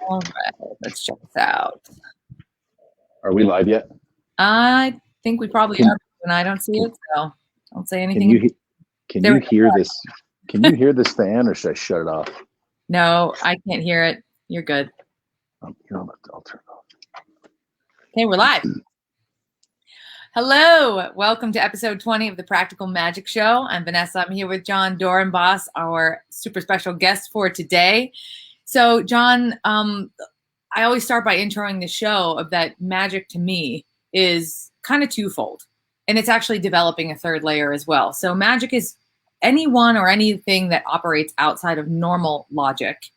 All right, let's check this out. Are we live yet? I think we probably are, and I don't see it, so don't say anything. Can you hear this? Can you hear this fan, or should I shut it off? No, I can't hear it. You're good. I'll turn it off. Okay, we're live. Hello, welcome to episode 20 of the Practical Magic Show. I'm Vanessa. I'm here with Jon Dorenbos, our super special guest for today. So, Jon, I always start by introing the show of that magic to me is kind of twofold, and it's actually developing a third layer as well. So magic is anyone or anything that operates outside of normal logic,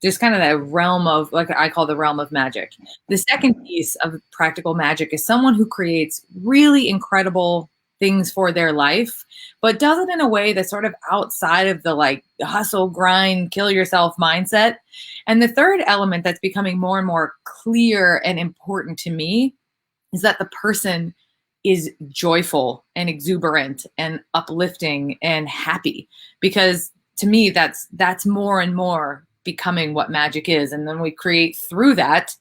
just kind of that realm of, like I call the realm of magic. The second piece of practical magic is someone who creates really incredible things for their life, but does it in a way that's sort of outside of the like hustle, grind, kill yourself mindset. And the third element that's becoming more and more clear and important to me is that the person is joyful and exuberant and uplifting and happy, because to me, that's more and more becoming what magic is. And then we create through that,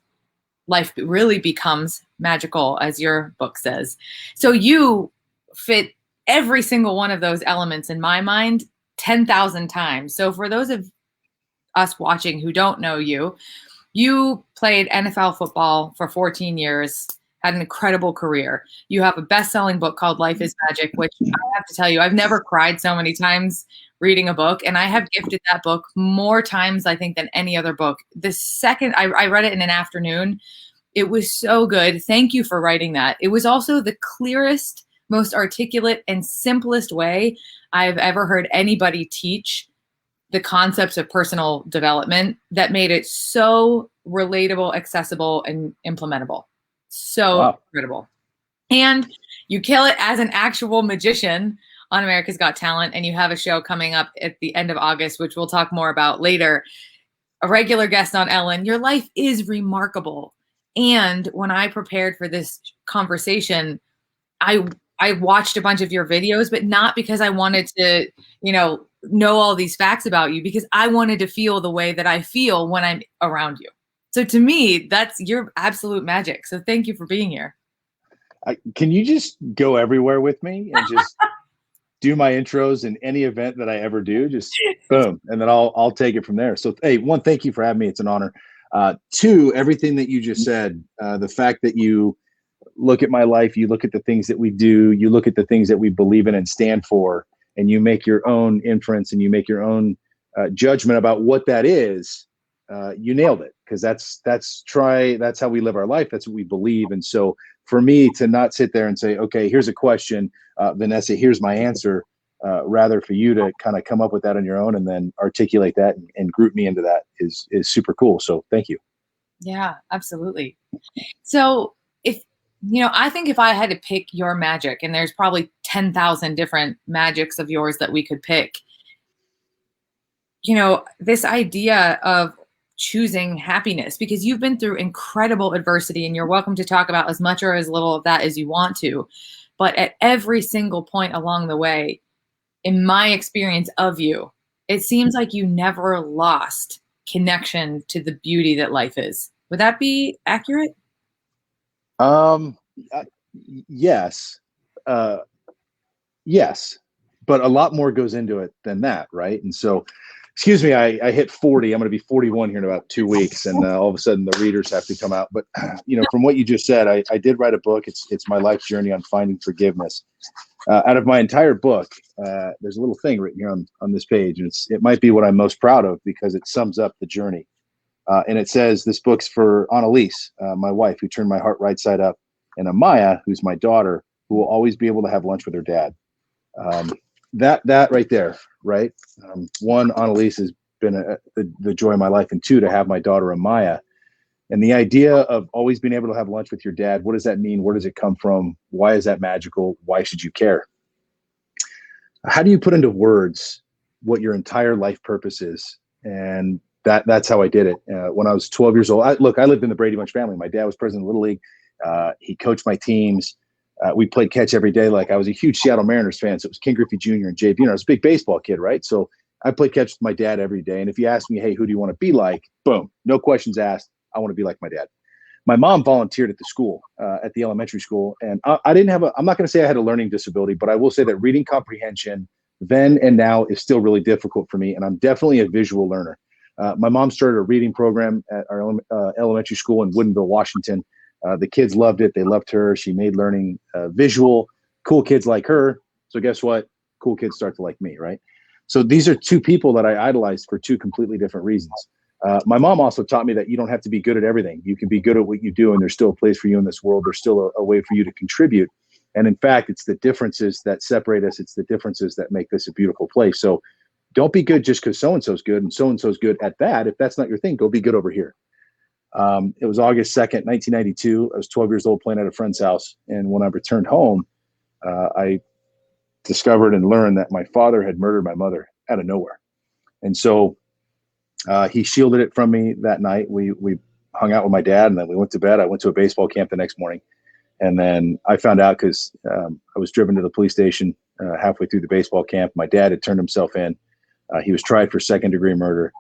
life really becomes magical, as your book says. So you fit every single one of those elements in my mind 10,000 times. So for those of us watching who don't know you, you played NFL football for 14 years, had an incredible career. You have a best-selling book called Life is Magic, which I have to tell you, I've never cried so many times reading a book, and I have gifted that book more times, I think, than any other book. The second I read it in an afternoon, it was so good. Thank you for writing that. It was also the clearest, most articulate, and simplest way I've ever heard anybody teach the concepts of personal development that made it so relatable, accessible, and implementable. So incredible. And you kill it as an actual magician on America's Got Talent, and you have a show coming up at the end of August, which we'll talk more about later. A regular guest on Ellen. Your life is remarkable. And when I prepared for this conversation, I watched a bunch of your videos, but not because I wanted to, know all these facts about you, because I wanted to feel the way that I feel when I'm around you. So to me, that's your absolute magic. So thank you for being here. Can you just go everywhere with me and just do my intros in any event that I ever do? Just boom, and then I'll take it from there. So hey, one, thank you for having me. It's an honor. Two, everything that you just said, the fact that you look at my life, you look at the things that we do, you look at the things that we believe in and stand for, and you make your own inference and you make your own judgment about what that is. You nailed it, because that's how we live our life. That's what we believe. And so for me to not sit there and say, okay, here's a question, Vanessa, here's my answer, rather for you to kind of come up with that on your own and then articulate that and group me into that is super cool. So thank you. Yeah, absolutely. So I think if I had to pick your magic, and there's probably 10,000 different magics of yours that we could pick, this idea of choosing happiness, because you've been through incredible adversity, and you're welcome to talk about as much or as little of that as you want to. But at every single point along the way, in my experience of you, it seems like you never lost connection to the beauty that life is. Would that be accurate? Yes. Yes, but a lot more goes into it than that, right? And so, excuse me, I hit 40. I'm going to be 41 here in about 2 weeks, and all of a sudden the readers have to come out. But from what you just said, I did write a book. It's my life journey on finding forgiveness. Out of my entire book, there's a little thing written here on this page, and it might be what I'm most proud of, because it sums up the journey. And it says, this book's for Annalise, my wife, who turned my heart right side up, and Amaya, who's my daughter, who will always be able to have lunch with her dad. That right there, right? One, Annalise has been the joy of my life, and two, to have my daughter Amaya. And the idea of always being able to have lunch with your dad, what does that mean? Where does it come from? Why is that magical? Why should you care? How do you put into words what your entire life purpose is? And that's how I did it. When I was 12 years old, I lived in the Brady Bunch family. My dad was president of Little League. He coached my teams. We played catch every day. Like, I was a huge Seattle Mariners fan. So it was King Griffey Jr. and Jay Buhner. I was a big baseball kid, right? So I played catch with my dad every day. And if you ask me, hey, who do you want to be like? Boom, no questions asked. I want to be like my dad. My mom volunteered at the school, at the elementary school. And I didn't have I'm not going to say I had a learning disability, but I will say that reading comprehension then and now is still really difficult for me. And I'm definitely a visual learner. My mom started a reading program at our elementary school in Woodinville, Washington. The kids loved it. They loved her. She made learning visual. Cool kids like her. So guess what? Cool kids start to like me, right? So these are two people that I idolized for two completely different reasons. My mom also taught me that you don't have to be good at everything. You can be good at what you do, and there's still a place for you in this world. There's still a way for you to contribute. And in fact, it's the differences that separate us. It's the differences that make this a beautiful place. So don't be good just because so-and-so's good and so-and-so's good at that. If that's not your thing, go be good over here. It was August 2nd, 1992. I was 12 years old playing at a friend's house. And when I returned home, I discovered and learned that my father had murdered my mother out of nowhere. And so he shielded it from me that night. We hung out with my dad, and then we went to bed. I went to a baseball camp the next morning. And then I found out because I was driven to the police station halfway through the baseball camp. My dad had turned himself in. He was tried for second-degree murder,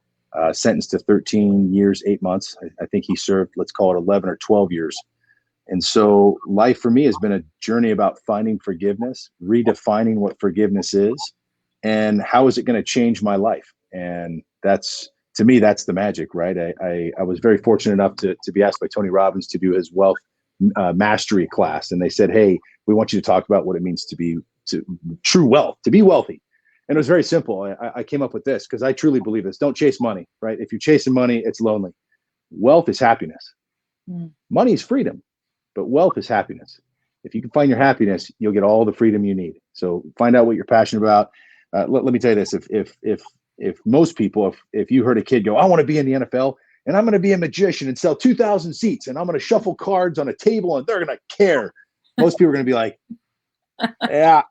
sentenced to 13 years, 8 months. I think he served, let's call it 11 or 12 years. And so life for me has been a journey about finding forgiveness, redefining what forgiveness is, and how is it going to change my life? And that's, to me, that's the magic, right? I was very fortunate enough to be asked by Tony Robbins to do his wealth mastery class. And they said, hey, we want you to talk about what it means to be true wealth, to be wealthy. And it was very simple. I came up with this because I truly believe this. Don't chase money, right? If you're chasing money, it's lonely. Wealth is happiness. Money is freedom, but wealth is happiness. If you can find your happiness, you'll get all the freedom you need. So find out what you're passionate about. Let me tell you this. If most people, if you heard a kid go, I want to be in the NFL and I'm going to be a magician and sell 2,000 seats and I'm going to shuffle cards on a table and they're going to care. Most people are going to be like, yeah,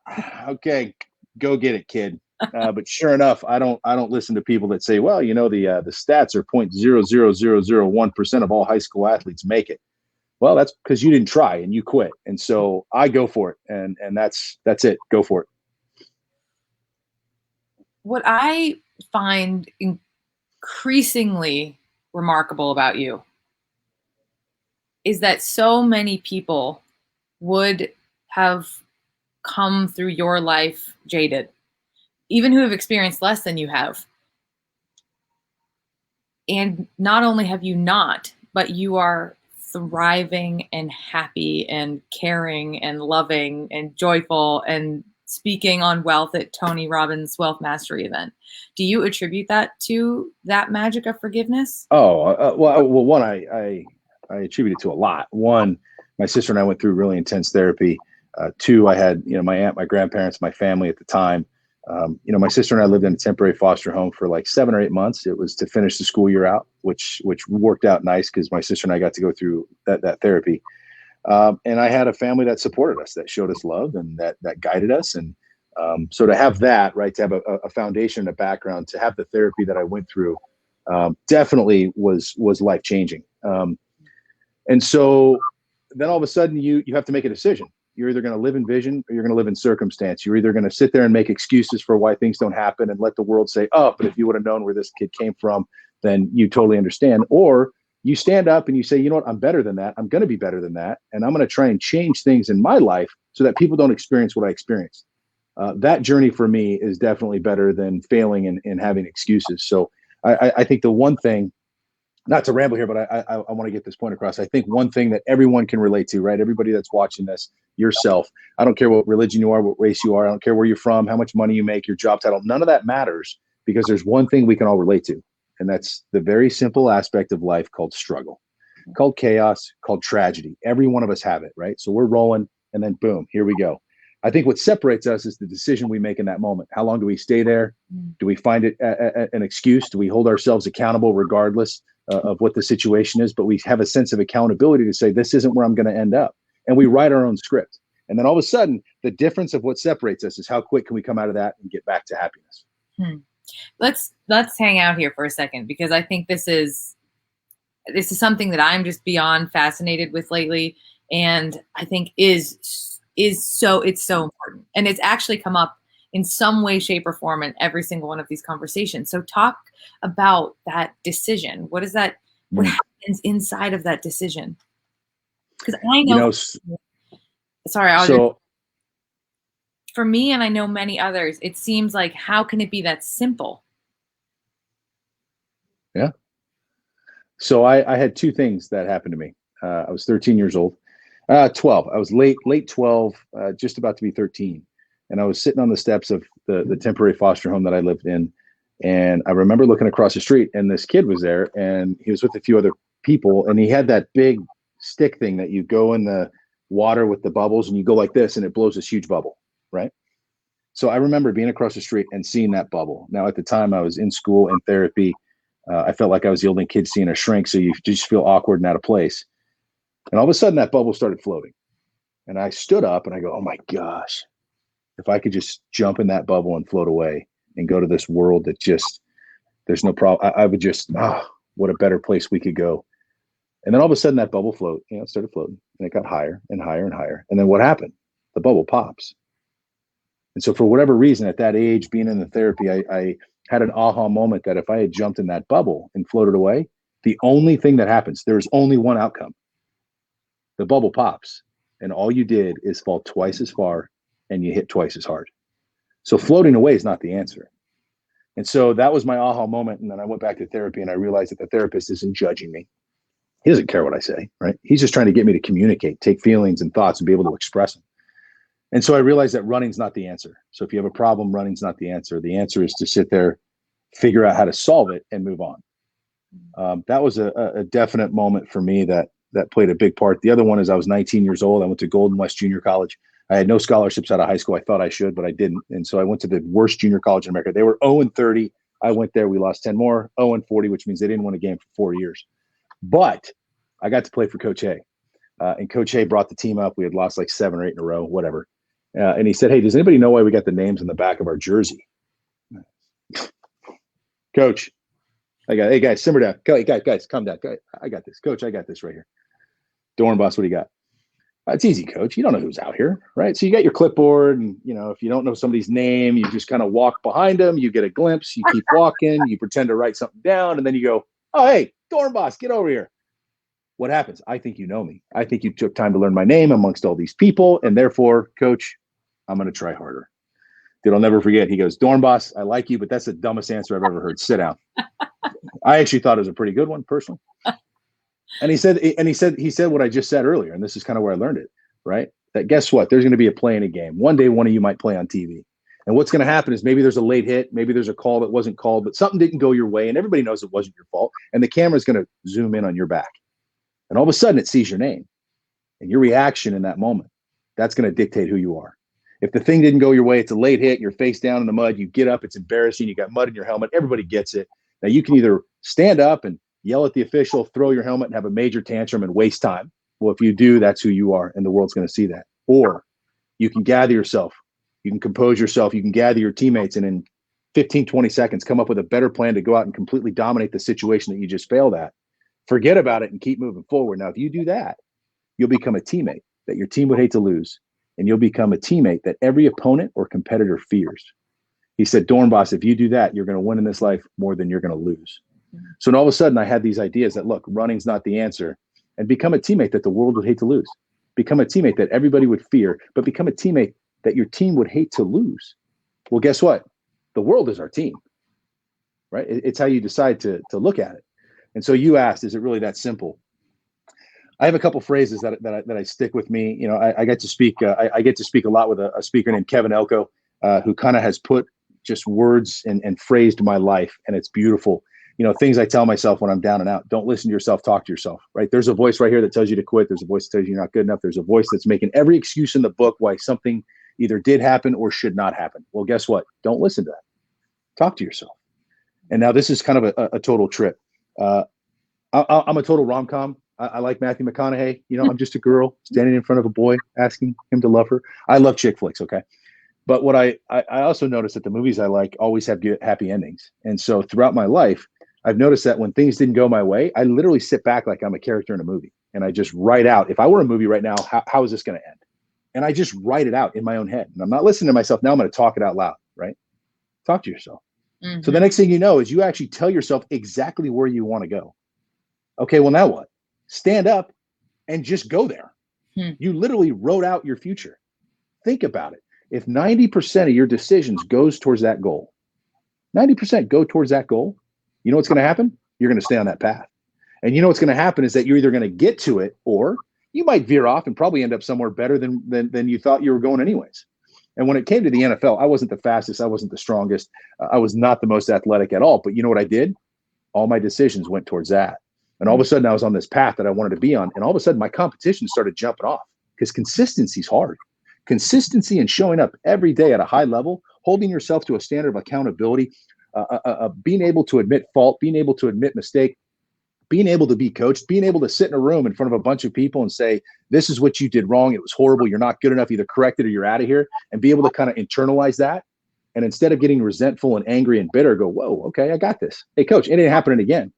okay, go get it, kid. But sure enough, I don't listen to people that say, well, you know, the stats are 0.00001% of all high school athletes make it. Well, that's because you didn't try and you quit. And so I go for it. And that's it. Go for it. What I find increasingly remarkable about you is that so many people would have come through your life jaded, even who have experienced less than you have. And not only have you not, but you are thriving and happy and caring and loving and joyful and speaking on wealth at Tony Robbins' Wealth Mastery event. Do you attribute that to that magic of forgiveness? Well, one, I attribute it to a lot. One, my sister and I went through really intense therapy. Two, I had, my aunt, my grandparents, my family at the time. My sister and I lived in a temporary foster home for like 7 or 8 months. It was to finish the school year out, which worked out nice because my sister and I got to go through that therapy. And I had a family that supported us, that showed us love and that guided us. And so to have that, right, to have a foundation, a background, to have the therapy that I went through definitely was life-changing. And so then all of a sudden you have to make a decision. You're either going to live in vision or you're going to live in circumstance. You're either going to sit there and make excuses for why things don't happen and let the world say, oh, but if you would have known where this kid came from, then you totally understand. Or you stand up and you say, you know what, I'm better than that. I'm going to be better than that. And I'm going to try and change things in my life so that people don't experience what I experienced. That journey for me is definitely better than failing and having excuses. So I think the one thing, not to ramble here, but I want to get this point across. I think one thing that everyone can relate to, right? Everybody that's watching this, yourself, I don't care what religion you are, what race you are. I don't care where you're from, how much money you make, your job title. None of that matters because there's one thing we can all relate to. And that's the very simple aspect of life called struggle, called chaos, called tragedy. Every one of us have it, right? So we're rolling and then boom, here we go. I think what separates us is the decision we make in that moment. How long do we stay there? Do we find it an excuse? Do we hold ourselves accountable regardless of what the situation is? But we have a sense of accountability to say, this isn't where I'm going to end up. And we write our own script. And then all of a sudden, the difference of what separates us is how quick can we come out of that and get back to happiness. Let's hang out here for a second, because I think this is something that I'm just beyond fascinated with lately. And I think it's so important. And it's actually come up in some way, shape, or form in every single one of these conversations. So talk about that decision. What is that? What happens inside of that decision? Because I know, so for me, and I know many others, it seems like, how can it be that simple? Yeah. So I had two things that happened to me. I was 13 years old, 12. I was late 12, just about to be 13. And I was sitting on the steps of the temporary foster home that I lived in. And I remember looking across the street, and this kid was there, and he was with a few other people. And he had that big stick thing that you go in the water with the bubbles, and you go like this, and it blows this huge bubble, right? So I remember being across the street and seeing that bubble. Now, at the time, I was in school and therapy. I felt like I was the only kid seeing a shrink, so you just feel awkward and out of place. And all of a sudden, that bubble started floating. And I stood up and I go, oh my gosh, if I could just jump in that bubble and float away and go to this world that just, there's no problem. I would just, what a better place we could go. And then all of a sudden, that bubble started floating, and it got higher and higher and higher. And then what happened? The bubble pops. And so for whatever reason, at that age, being in the therapy, I had an aha moment that if I had jumped in that bubble and floated away, the only thing that happens, there's only one outcome. The bubble pops, and all you did is fall twice as far and you hit twice as hard. So floating away is not the answer. And so that was my aha moment. And then I went back to therapy, and I realized that the therapist isn't judging me. He doesn't care what I say, right? He's just trying to get me to communicate, take feelings and thoughts and be able to express them. And so I realized that running's not the answer. So if you have a problem, running's not the answer. The answer is to sit there, figure out how to solve it, and move on. That was a definite moment for me that played a big part. The other one is I was 19 years old. I went to Golden West Junior College. I had no scholarships out of high school. I thought I should, but I didn't. And so I went to the worst junior college in America. They were 0-30. I went there. We lost 10 more, 0-40, which means they didn't win a game for 4 years. But I got to play for Coach Hay. And Coach Hay brought the team up. We had lost like 7 or 8 in a row, whatever. And he said, hey, does anybody know why we got the names on the back of our jersey? Coach, hey, guys, simmer down. Guys, calm down. I got this. Coach, I got this right here. Dorenbos, what do you got? It's easy, Coach. You don't know who's out here, right? So you got your clipboard, and, if you don't know somebody's name, you just kind of walk behind them. You get a glimpse. You keep walking. You pretend to write something down, and then you go, oh, hey, Dorenbos, get over here. What happens? I think you know me. I think you took time to learn my name amongst all these people, and therefore, Coach, I'm going to try harder. Dude, I'll never forget. He goes, Dorenbos, I like you, but that's the dumbest answer I've ever heard. Sit down. I actually thought it was a pretty good one, personally. And he said what I just said earlier, and this is kind of where I learned it, right? That guess what? There's going to be a play in a game. One day, one of you might play on TV. And what's going to happen is maybe there's a late hit, maybe there's a call that wasn't called, but something didn't go your way, and everybody knows it wasn't your fault. And the camera's going to zoom in on your back. And all of a sudden, it sees your name. And your reaction in that moment, that's going to dictate who you are. If the thing didn't go your way, it's a late hit, you're face down in the mud, you get up, it's embarrassing, you got mud in your helmet, everybody gets it. Now, you can either stand up and yell at the official, throw your helmet, and have a major tantrum and waste time. Well, if you do, that's who you are, and the world's going to see that. Or you can gather yourself, you can compose yourself, you can gather your teammates, and in 15, 20 seconds, come up with a better plan to go out and completely dominate the situation that you just failed at. Forget about it and keep moving forward. Now, if you do that, you'll become a teammate that your team would hate to lose, and you'll become a teammate that every opponent or competitor fears. He said, Dorenbos, if you do that, you're going to win in this life more than you're going to lose. So all of a sudden, I had these ideas that, look, running's not the answer, and become a teammate that the world would hate to lose. Become a teammate that everybody would fear, but become a teammate that your team would hate to lose. Well, guess what? The world is our team, right? It's how you decide to look at it. And so you asked, is it really that simple? I have a couple phrases that I stick with me. I get to speak. I get to speak a lot with a speaker named Kevin Elko, who kind of has put just words and phrased my life, and it's beautiful. Things I tell myself when I'm down and out. Don't listen to yourself, talk to yourself, right? There's a voice right here that tells you to quit. There's a voice that tells you you're not good enough. There's a voice that's making every excuse in the book why something either did happen or should not happen. Well, guess what? Don't listen to that. Talk to yourself. And now this is kind of a total trip. I'm a total rom-com. I like Matthew McConaughey. I'm just a girl standing in front of a boy asking him to love her. I love chick flicks, okay? But what I also noticed that the movies I like always have happy endings. And so throughout my life, I've noticed that when things didn't go my way, I literally sit back like I'm a character in a movie. And I just write out, if I were a movie right now, how is this going to end? And I just write it out in my own head. And I'm not listening to myself. Now I'm going to talk it out loud. right? Talk to yourself. Mm-hmm. So the next thing you know is you actually tell yourself exactly where you want to go. Okay, well, now what? Stand up and just go there. You literally wrote out your future. Think about it. If 90% of your decisions goes towards that goal, 90% go towards that goal, you know what's going to happen? You're going to stay on that path. And you know what's going to happen is that you're either going to get to it, or you might veer off and probably end up somewhere better than you thought you were going anyways. And when it came to the NFL, I wasn't the fastest. I wasn't the strongest. I was not the most athletic at all. But you know what I did? All my decisions went towards that. And all of a sudden I was on this path that I wanted to be on. And all of a sudden my competition started jumping off, because consistency is hard. Consistency and showing up every day at a high level, holding yourself to a standard of accountability, being able to admit fault, being able to admit mistake, being able to be coached, being able to sit in a room in front of a bunch of people and say, this is what you did wrong. It was horrible. You're not good enough. Either correct it or you're out of here, and be able to kind of internalize that. And instead of getting resentful and angry and bitter, go, whoa, okay, I got this. Hey, coach, it ain't happening again.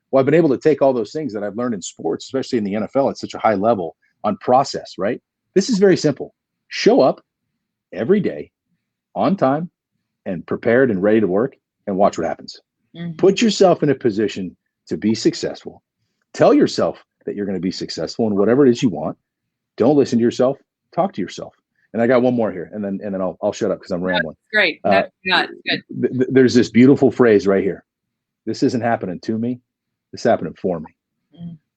Well, I've been able to take all those things that I've learned in sports, especially in the NFL at such a high level, on process, right? This is very simple. Show up every day on time and prepared and ready to work, and watch what happens. Put yourself in a position to be successful. Tell yourself that you're going to be successful in whatever it is you want. Don't listen to yourself. Talk to yourself. And I got one more here, and then I'll shut up because I'm rambling. That's great. That's good. There's this beautiful phrase right here. This isn't happening to me. This is happening for me.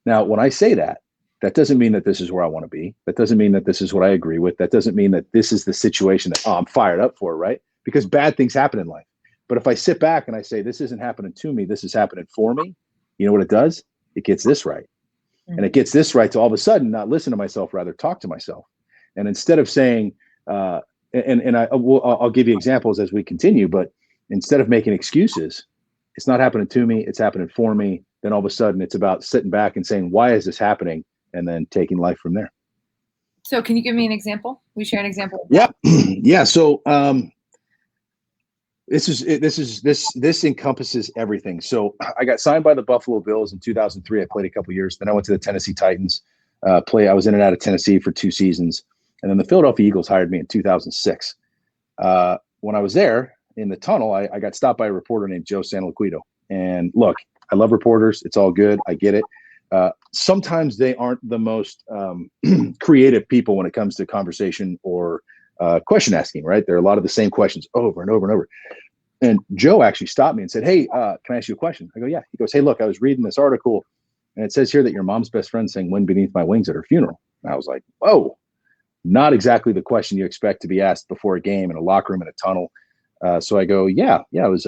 Now, when I say that, that doesn't mean that this is where I want to be. That doesn't mean that this is what I agree with. That doesn't mean that this is the situation that, I'm fired up for, right? Because bad things happen in life. But if I sit back and I say, this isn't happening to me, this is happening for me, you know what it does? It gets this right. And it gets this right to all of a sudden not listen to myself, rather talk to myself. And instead of saying, I'll give you examples as we continue, but instead of making excuses, it's not happening to me, it's happening for me. Then all of a sudden it's about sitting back and saying, why is this happening? And then taking life from there. So can you give me an example? We share an example. Yeah. Yeah. So this encompasses everything. So I got signed by the Buffalo Bills in 2003. I played a couple years. Then I went to the Tennessee Titans. I was in and out of Tennessee for 2 seasons. And then the Philadelphia Eagles hired me in 2006. When I was there in the tunnel, I got stopped by a reporter named Joe Sanliquido. And look, I love reporters. It's all good. I get it. Sometimes they aren't the most creative people when it comes to conversation or question asking, right? There are a lot of the same questions over and over and over. And Joe actually stopped me and said, hey, can I ask you a question? I go, yeah. He goes, hey, look, I was reading this article and it says here that your mom's best friend sang Wind Beneath My Wings at her funeral. And I was like, whoa, not exactly the question you expect to be asked before a game in a locker room in a tunnel. So I go, yeah, it was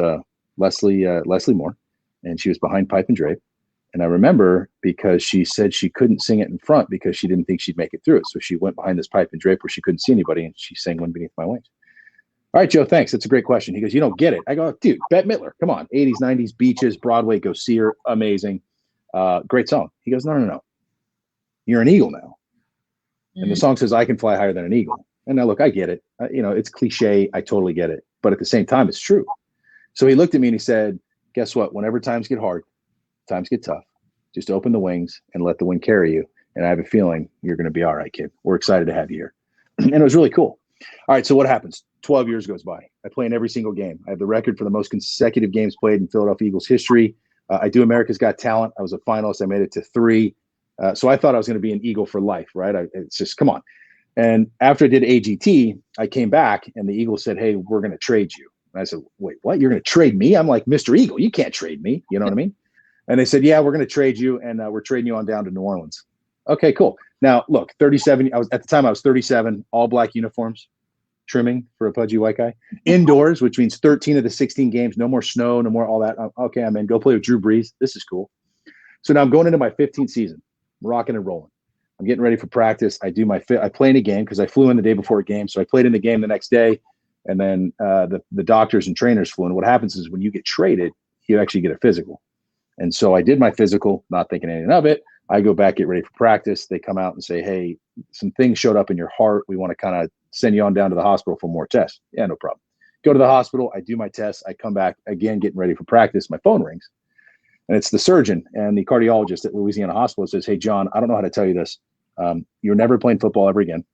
Leslie Moore, and she was behind Pipe and Drape. And I remember because she said she couldn't sing it in front because she didn't think she'd make it through it. So she went behind this pipe and drape where she couldn't see anybody, and she sang Wind Beneath My Wings. All right, Joe, thanks. That's a great question. He goes, you don't get it. I go, dude, Bette Midler, come on. 80s, 90s, beaches, Broadway, go see her. Amazing. Great song. He goes, no. You're an eagle now. And the song says, I can fly higher than an eagle. And now, look, I get it. It's cliche. I totally get it. But at the same time, it's true. So he looked at me and he said, guess what? Whenever times get hard, times get tough, just open the wings and let the wind carry you. And I have a feeling you're going to be all right, kid. We're excited to have you here. And it was really cool. All right. So what happens? 12 years goes by. I play in every single game. I have the record for the most consecutive games played in Philadelphia Eagles history. I do America's Got Talent. I was a finalist. I made it to 3. So I thought I was going to be an Eagle for life, right? It's just, come on. And after I did AGT, I came back and the Eagles said, hey, we're going to trade you. And I said, wait, what? You're going to trade me? I'm like, Mr. Eagle, you can't trade me. You know what I mean? And they said, yeah, we're going to trade you. And we're trading you on down to New Orleans. Okay, cool. Now, look, 37. At the time I was 37, all black uniforms, trimming for a pudgy white guy. Indoors, which means 13 of the 16 games, no more snow, no more all that. Okay, I'm in. Go play with Drew Brees. This is cool. So now I'm going into my 15th season, rocking and rolling. I'm getting ready for practice. I play in a game because I flew in the day before a game. So I played in the game the next day. And then the doctors and trainers flew in. What happens is when you get traded, you actually get a physical. And so I did my physical, not thinking anything of it. I go back, get ready for practice. They come out and say, hey, some things showed up in your heart. We want to kind of send you on down to the hospital for more tests. Yeah, no problem. Go to the hospital. I do my tests. I come back again, getting ready for practice. My phone rings. And it's the surgeon and the cardiologist at Louisiana Hospital says, hey, John, I don't know how to tell you this. You're never playing football ever again.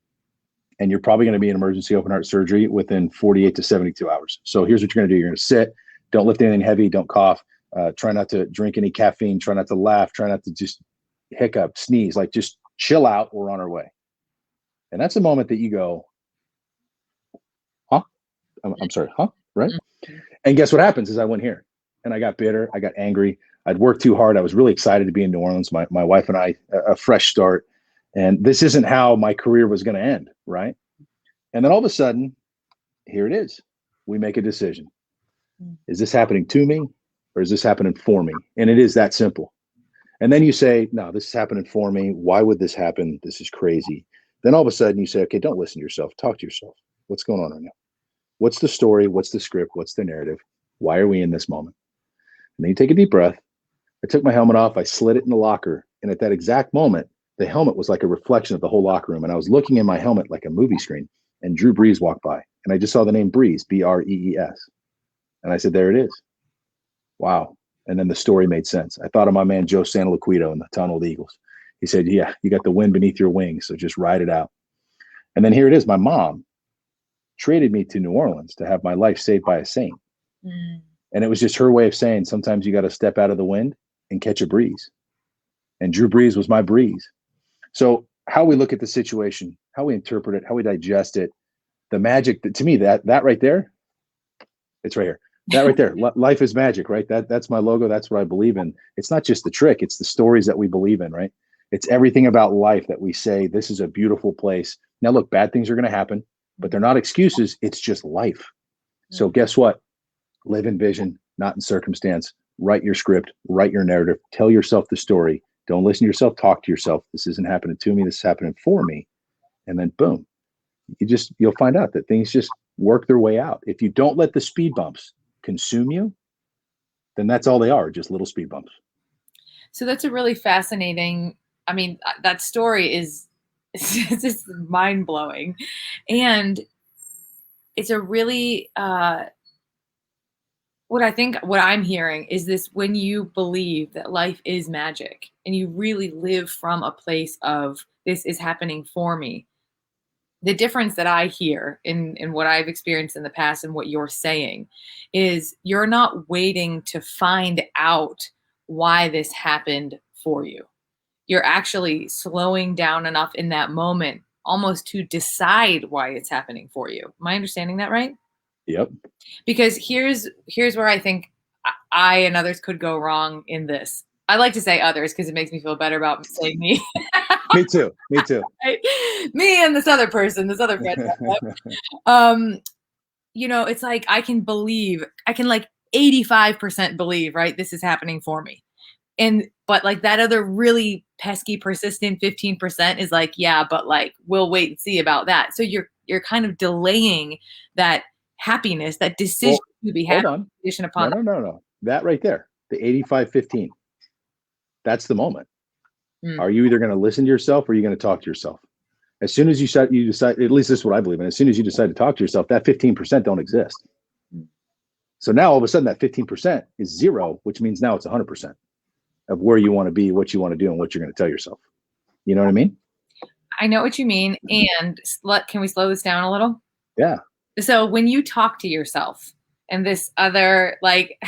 and you're probably going to be in emergency open heart surgery within 48 to 72 hours. So here's what you're going to do. You're going to sit, don't lift anything heavy, don't cough, try not to drink any caffeine, try not to laugh, try not to just hiccup, sneeze, like just chill out. We're on our way. And that's a moment that you go, huh? I'm sorry, huh? Right? And guess what happens is I went here and I got bitter. I got angry. I'd worked too hard. I was really excited to be in New Orleans. My wife and I, a fresh start. And this isn't how my career was going to end, right? And then all of a sudden, here it is. We make a decision. Is this happening to me or is this happening for me? And it is that simple. And then you say, no, this is happening for me. Why would this happen? This is crazy. Then all of a sudden you say, okay, don't listen to yourself. Talk to yourself. What's going on right now? What's the story? What's the script? What's the narrative? Why are we in this moment? And then you take a deep breath. I took my helmet off. I slid it in the locker. And at that exact moment, the helmet was like a reflection of the whole locker room. And I was looking in my helmet like a movie screen. And Drew Brees walked by. And I just saw the name Brees, Brees. And I said, there it is. Wow. And then the story made sense. I thought of my man, Joe Santoliquito in the Tunneled Eagles. He said, yeah, you got the wind beneath your wings. So just ride it out. And then here it is. My mom traded me to New Orleans to have my life saved by a saint. And it was just her way of saying, sometimes you got to step out of the wind and catch a breeze. And Drew Brees was my breeze. So how we look at the situation, how we interpret it, how we digest it, the magic, to me, that right there, it's right here. That right there, life is magic, right? That's my logo. That's what I believe in. It's not just the trick. It's the stories that we believe in, right? It's everything about life that we say, this is a beautiful place. Now, look, bad things are going to happen, but they're not excuses. It's just life. So guess what? Live in vision, not in circumstance. Write your script, write your narrative, tell yourself the story. Don't listen to yourself, talk to yourself. This isn't happening to me. This is happening for me. And then boom, you'll find out that things just work their way out. If you don't let the speed bumps consume you, then that's all they are, just little speed bumps. So that's a really fascinating, I mean, that story is it's just mind blowing. And it's a really, what I'm hearing is this: when you believe that life is magic and you really live from a place of this is happening for me, the difference that I hear in what I've experienced in the past and what you're saying is you're not waiting to find out why this happened for you. You're actually slowing down enough in that moment almost to decide why it's happening for you. Am I understanding that right? Yep. Because here's where I think I and others could go wrong in this. I like to say others because it makes me feel better about saying me. Me too. Right? Me and this other person, this other friend. It's like I can like 85% believe, right? This is happening for me. But like that other really pesky, persistent 15% is like, yeah, but like we'll wait and see about that. So you're kind of delaying that happiness, that decision to be happy. Hold on. No. That right there, the 85-15. That's the moment. Are you either going to listen to yourself or are you going to talk to yourself? As soon as you decide, at least this is what I believe in. As soon as you decide to talk to yourself, that 15% don't exist. So now all of a sudden that 15% is zero, which means now it's 100% of where you want to be, what you want to do, and what you're going to tell yourself. You know what I mean? I know what you mean. And can we slow this down a little? Yeah. So when you talk to yourself and this other, like,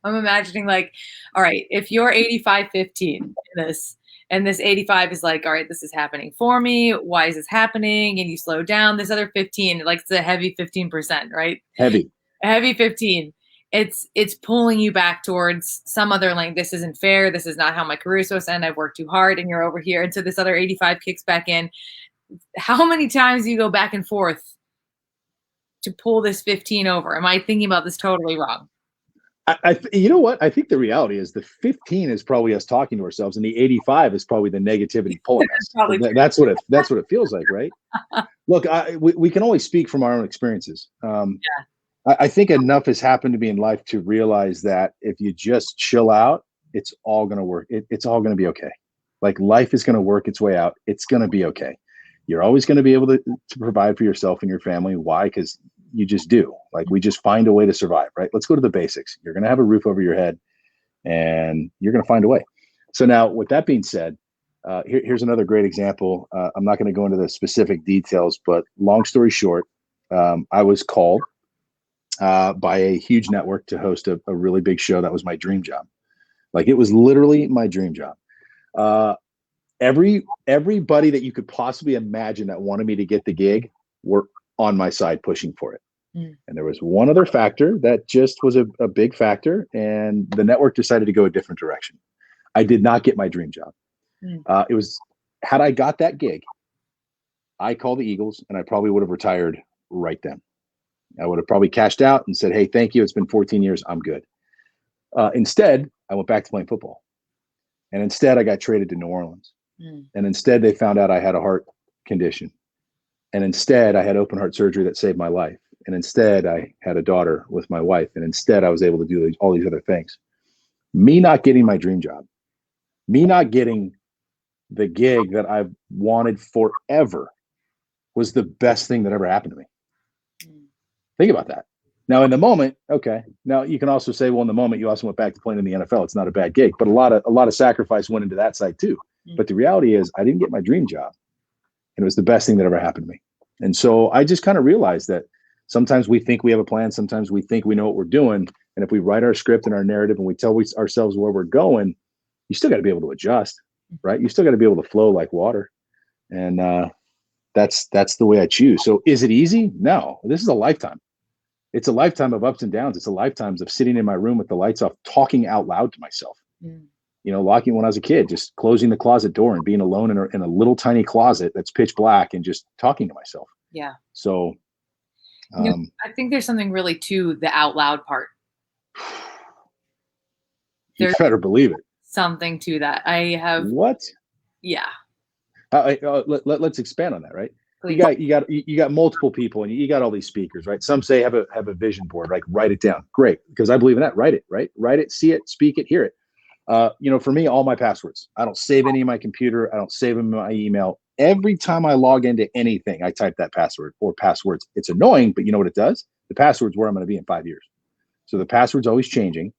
I'm imagining like, all right, if you're 85-15 in this, and this 85 is like, all right, this is happening for me. Why is this happening? And you slow down. This other 15, like it's a heavy 15%, right? Heavy 15. It's pulling you back towards some other lane. This isn't fair. This is not how my career is supposed to end. I've worked too hard and you're over here. And so this other 85 kicks back in. How many times do you go back and forth to pull this 15 over? Am I thinking about this totally wrong? You know what? I think the reality is the 15 is probably us talking to ourselves, and the 85 is probably the negativity pulling us. That's what it feels like, right? Look, we can only speak from our own experiences. I think enough has happened to me in life to realize that if you just chill out, it's all going to work. It's all going to be okay. Like life is going to work its way out. It's going to be okay. You're always going to be able to provide for yourself and your family. Why? Because you just do. Like we just find a way to survive, right? Let's go to the basics. You're going to have a roof over your head and you're going to find a way. So now with that being said, Here's another great example. I'm not going to go into the specific details, but long story short, I was called by a huge network to host a really big show. That was my dream job. Like, it was literally my dream job. Everybody that you could possibly imagine that wanted me to get the gig were on my side pushing for it. And there was one other factor that just was a big factor, and the network decided to go a different direction. I did not get my dream job. It was, had I got that gig, I called the Eagles and I probably would have retired right then. I would have probably cashed out and said, hey, thank you. It's been 14 years. I'm good. Instead, I went back to playing football. And instead, I got traded to New Orleans. And instead, they found out I had a heart condition. And instead, I had open heart surgery that saved my life. And instead, I had a daughter with my wife. And instead, I was able to do all these other things. Me not getting my dream job, me not getting the gig that I've wanted forever, was the best thing that ever happened to me. Think about that. Now, in the moment, okay. Now, you can also say, well, in the moment, you also went back to playing in the NFL. It's not a bad gig, but a lot of sacrifice went into that side too. But the reality is, I didn't get my dream job, and it was the best thing that ever happened to me. And so I just kind of realized that sometimes we think we have a plan. Sometimes we think we know what we're doing. And if we write our script and our narrative and we tell ourselves where we're going, you still got to be able to adjust, right? You still got to be able to flow like water. And that's the way I choose. So is it easy? No, this is a lifetime. It's a lifetime of ups and downs. It's a lifetime of sitting in my room with the lights off, talking out loud to myself. You know, locking when I was a kid, just closing the closet door and being alone in a little tiny closet that's pitch black and just talking to myself. Yeah. So I think there's something really to the out loud part. You better believe it. Something to that. I have. What? Yeah. Let's expand on that, right? Please. You got multiple people, and you got all these speakers, right? Some say have a vision board, like write it down. Great, because I believe in that. Write it, right? Write it, see it, speak it, hear it. You know, for me, all my passwords. I don't save any in my computer. I don't save them in my email. Every time I log into anything, I type that password or passwords. It's annoying, but you know what it does? The password's where I'm going to be in 5 years. So the password's always changing,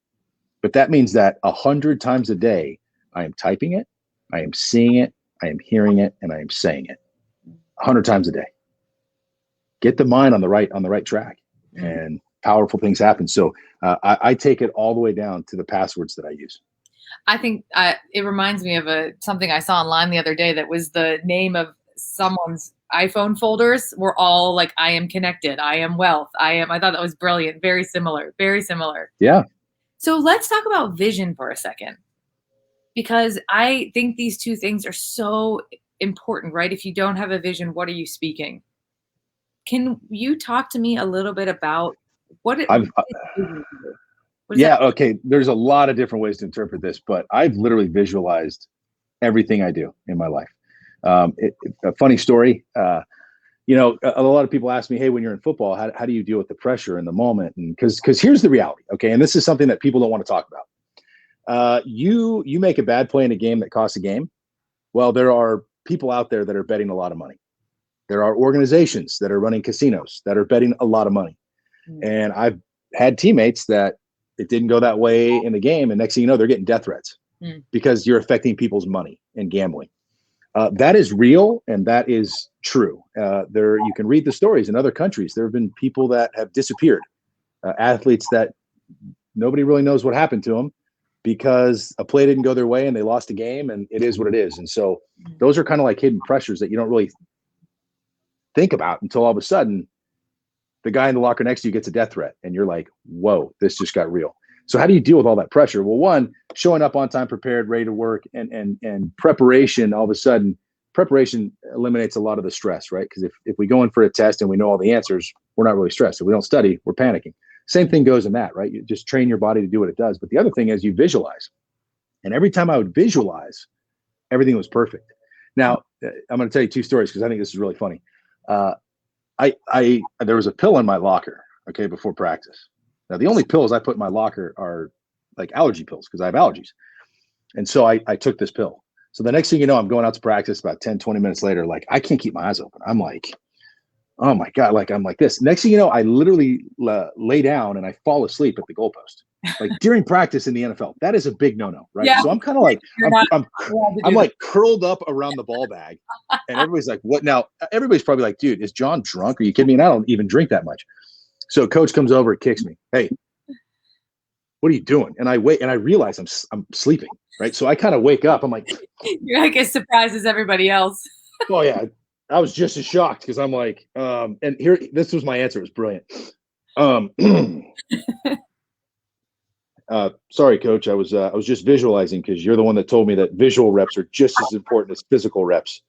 but that means that 100 times a day, I am typing it, I am seeing it, I am hearing it, and I am saying it 100 times a day. Get the mind on the right track, and powerful things happen. So I take it all the way down to the passwords that I use. I think it reminds me of something I saw online the other day that was the name of someone's iPhone folders were all like, I am connected, I am wealth, I thought that was brilliant. Very similar, very similar. Yeah. So let's talk about vision for a second, because I think these two things are so important, right? If you don't have a vision, what are you speaking? Can you talk to me a little bit about what it is? Yeah, okay. There's a lot of different ways to interpret this, but I've literally visualized everything I do in my life. A funny story, you know, a lot of people ask me, hey, when you're in football, how do you deal with the pressure in the moment? And because here's the reality, okay, and this is something that people don't want to talk about. You make a bad play in a game that costs a game. Well, there are people out there that are betting a lot of money. There are organizations that are running casinos that are betting a lot of money. And I've had teammates that it didn't go that way in the game, and next thing you know, they're getting death threats because you're affecting people's money and gambling. That is real, and that is true. You can read the stories in other countries. There have been people that have disappeared, athletes that nobody really knows what happened to them because a play didn't go their way and they lost a game, and it is what it is. And so those are kind of like hidden pressures that you don't really think about until all of a sudden the guy in the locker next to you gets a death threat and you're like, whoa, this just got real. So how do you deal with all that pressure? Well, one, showing up on time, prepared, ready to work, and preparation. All of a sudden, preparation eliminates a lot of the stress, right? Because if we go in for a test and we know all the answers, we're not really stressed. If we don't study, we're panicking. Same thing goes in that, right? You just train your body to do what it does. But the other thing is you visualize. And every time I would visualize, everything was perfect. Now, I'm going to tell you two stories because I think this is really funny. There was a pill in my locker, okay, before practice. Now, the only pills I put in my locker are like allergy pills because I have allergies. And so I took this pill. So the next thing you know, I'm going out to practice about 10, 20 minutes later, like I can't keep my eyes open. I'm like, oh my God, like I'm like this. Next thing you know, I literally lay down and I fall asleep at the goalpost. Like during practice in the NFL, that is a big no-no, right? Yeah. So I'm kind of like, I'm that. like curled up around the ball bag, and everybody's like, "What?" Now everybody's probably like, "Dude, is John drunk? Are you kidding me?" And I don't even drink that much. So coach comes over, kicks me. Hey, what are you doing? And I wait, and I realize I'm sleeping, right? So I kind of wake up. I'm like, You're like as surprised as everybody else. oh yeah, I was just as shocked because I'm like, and here, this was my answer. It was brilliant. Sorry, coach. I was just visualizing because you're the one that told me that visual reps are just as important as physical reps.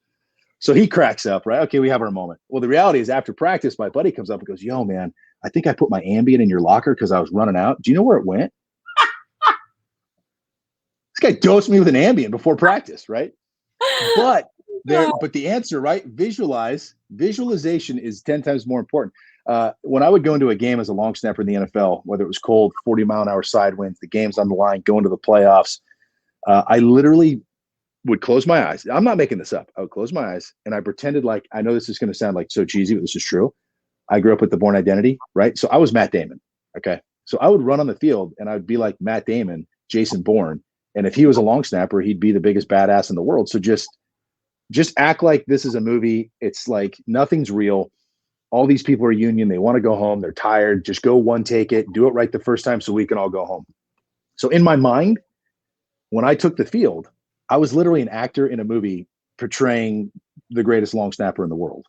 So he cracks up, right? Okay, we have our moment. Well, the reality is after practice, my buddy comes up and goes, yo, man, I think I put my Ambien in your locker because I was running out. Do you know where it went? This guy dosed me with an Ambien before practice, right? But the answer, right? Visualization is 10 times more important. When I would go into a game as a long snapper in the NFL, whether it was cold, 40-mile-an-hour side winds, the game's on the line, going to the playoffs, I literally would close my eyes. I'm not making this up. I would close my eyes and I pretended like, I know this is going to sound like so cheesy, but this is true. I grew up with the Bourne Identity, right? So I was Matt Damon. Okay. So I would run on the field and I would be like Matt Damon, Jason Bourne. And if he was a long snapper, he'd be the biggest badass in the world. So just act like this is a movie. It's like nothing's real. All these people are union. They want to go home. They're tired. Just go one take it. Do it right the first time so we can all go home. So in my mind, when I took the field, I was literally an actor in a movie portraying the greatest long snapper in the world.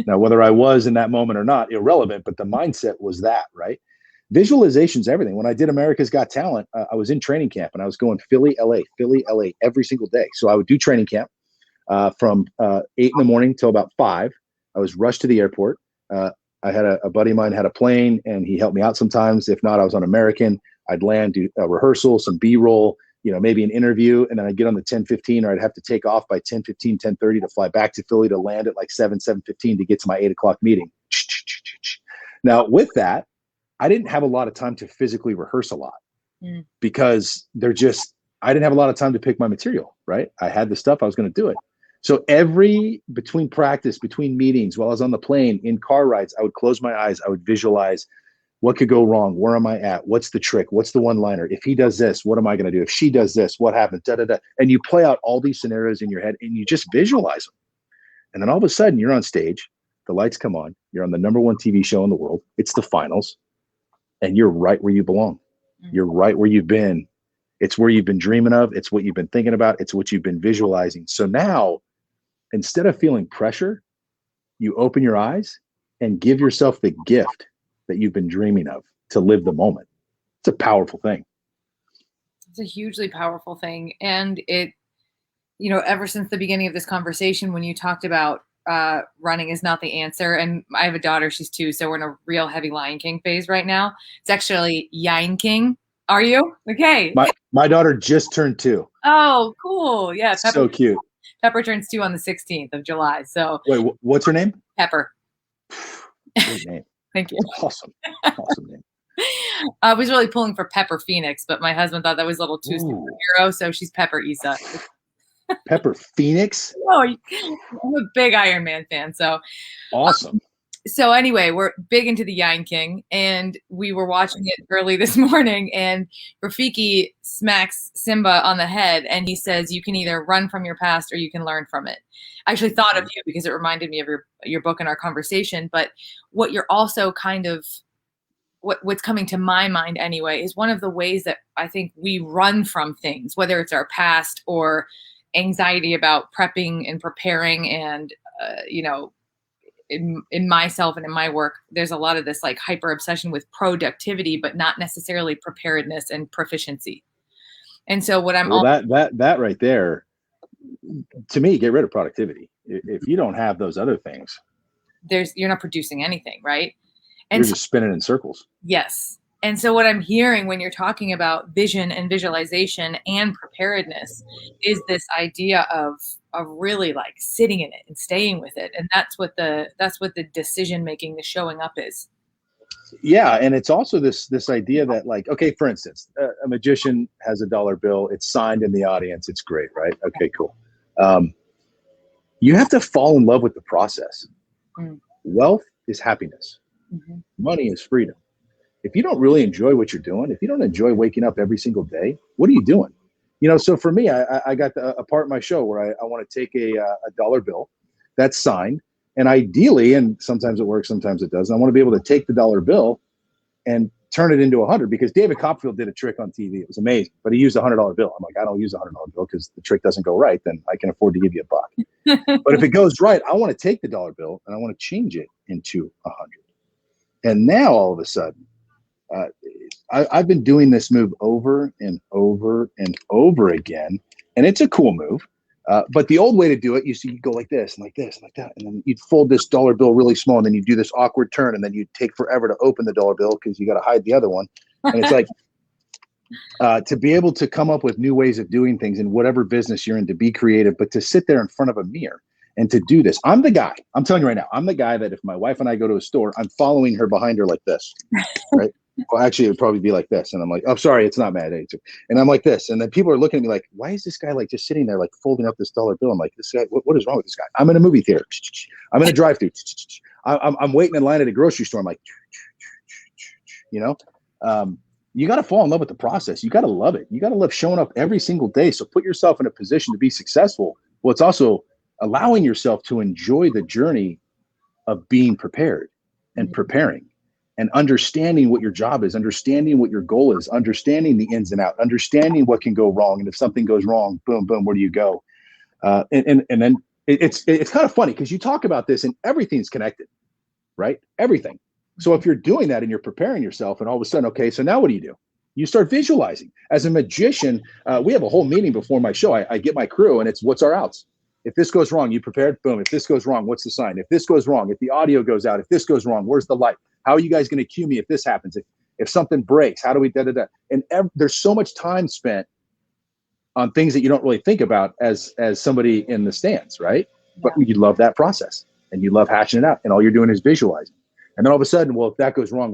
Now, whether I was in that moment or not, irrelevant, but the mindset was that, right? Visualization's everything. When I did America's Got Talent, I was in training camp and I was going Philly, LA every single day. So I would do training camp from 8 in the morning till about 5. I was rushed to the airport. I had a buddy of mine had a plane and he helped me out sometimes. If not, I was on American. I'd land, do a rehearsal, some B-roll, maybe an interview, and then I'd get on the 10:15, or I'd have to take off by 10:15, 10:30 to fly back to Philly to land at like 7:15 to get to my 8 o'clock meeting. Now, with that, I didn't have a lot of time to physically rehearse a lot because I didn't have a lot of time to pick my material, right? I had the stuff, I was going to do it. So between practice, between meetings, while I was on the plane, in car rides, I would close my eyes, I would visualize what could go wrong, where am I at, what's the trick, what's the one-liner, if he does this, what am I going to do, if she does this, what happens, and you play out all these scenarios in your head and you just visualize them. And then all of a sudden you're on stage, the lights come on, you're on the #1 TV show in the world, it's the finals, and you're right where you belong. You're right where you've been. It's where you've been dreaming of, it's what you've been thinking about, it's what you've been visualizing. So now, instead of feeling pressure, you open your eyes and give yourself the gift that you've been dreaming of to live the moment. It's a powerful thing. It's a hugely powerful thing. And it, ever since the beginning of this conversation, when you talked about running is not the answer. And I have a daughter, she's 2, so we're in a real heavy Lion King phase right now. It's actually Yin King. Are you? Okay. My daughter just turned 2. Oh, cool. Yeah. Pepper, so cute. Pepper turns 2 on the 16th of July. So wait, what's her name? Pepper. Great name. Thank you. Awesome name. I was really pulling for Pepper Phoenix, but my husband thought that was a little too superhero, so she's Pepper Issa. Pepper Phoenix? Oh, I'm a big Iron Man fan, so awesome. So anyway, we're big into the Yin King, and we were watching it early this morning, and Rafiki smacks Simba on the head, and he says, you can either run from your past or you can learn from it. I actually thought of you because it reminded me of your book and our conversation, but what you're also kind of, what's coming to my mind anyway, is one of the ways that I think we run from things, whether it's our past or anxiety about prepping and preparing and, in myself and in my work, there's a lot of this like hyper obsession with productivity, but not necessarily preparedness and proficiency. And so what I'm that right there, to me, get rid of productivity. If you don't have those other things, you're not producing anything, right? And you're just spinning in circles. Yes. And so what I'm hearing when you're talking about vision and visualization and preparedness is this idea of really like sitting in it and staying with it. And that's what the decision making, the showing up is. Yeah. And it's also this idea that, like, okay, for instance, a magician has a dollar bill, it's signed in the audience, it's great, right? Okay, cool. You have to fall in love with the process. Wealth is happiness. Mhm. Money is freedom. If you don't really enjoy what you're doing, if you don't enjoy waking up every single day, what are you doing? So for me, I got a part of my show where I want to take a dollar bill that's signed, and ideally, and sometimes it works, sometimes it doesn't, I want to be able to take the dollar bill and turn it into 100, because David Copperfield did a trick on TV. It was amazing, but he used a $100 bill. I'm like, I don't use a $100 bill because the trick doesn't go right. Then I can afford to give you $1. But if it goes right, I want to take the dollar bill and I want to change it into 100. And now all of a sudden, I've been doing this move over and over and over again, and it's a cool move. But the old way to do it, you go like this and like this and like that, and then you'd fold this dollar bill really small, and then you do this awkward turn, and then you'd take forever to open the dollar bill because you got to hide the other one. And it's like to be able to come up with new ways of doing things in whatever business you're in, to be creative, but to sit there in front of a mirror and to do this. I'm the guy. I'm telling you right now, I'm the guy that if my wife and I go to a store, I'm following her behind her like this, right? Well, actually, it would probably be like this. And I'm like, oh, sorry, it's not Mad Age. And I'm like this. And then people are looking at me like, why is this guy like just sitting there, like folding up this dollar bill? I'm like, this guy, what is wrong with this guy? I'm in a movie theater. I'm in a drive-thru. I'm waiting in line at a grocery store. I'm like, you got to fall in love with the process. You got to love it. You got to love showing up every single day. So put yourself in a position to be successful. Well, it's also allowing yourself to enjoy the journey of being prepared and preparing. And understanding what your job is, understanding what your goal is, understanding the ins and outs, understanding what can go wrong. And if something goes wrong, boom, boom, where do you go? And then it's kind of funny because you talk about this and everything's connected, right? Everything. So if you're doing that and you're preparing yourself, and all of a sudden, okay, so now what do? You start visualizing. As a magician, we have a whole meeting before my show. I get my crew and it's what's our outs. If this goes wrong, you prepared? Boom. If this goes wrong, what's the sign? If this goes wrong, if the audio goes out, if this goes wrong, where's the light? How are you guys going to cue me if this happens? If something breaks, how do we da-da-da? And there's so much time spent on things that you don't really think about as somebody in the stands, right? But you love that process and you love hashing it out, and all you're doing is visualizing. And then all of a sudden, well, if that goes wrong,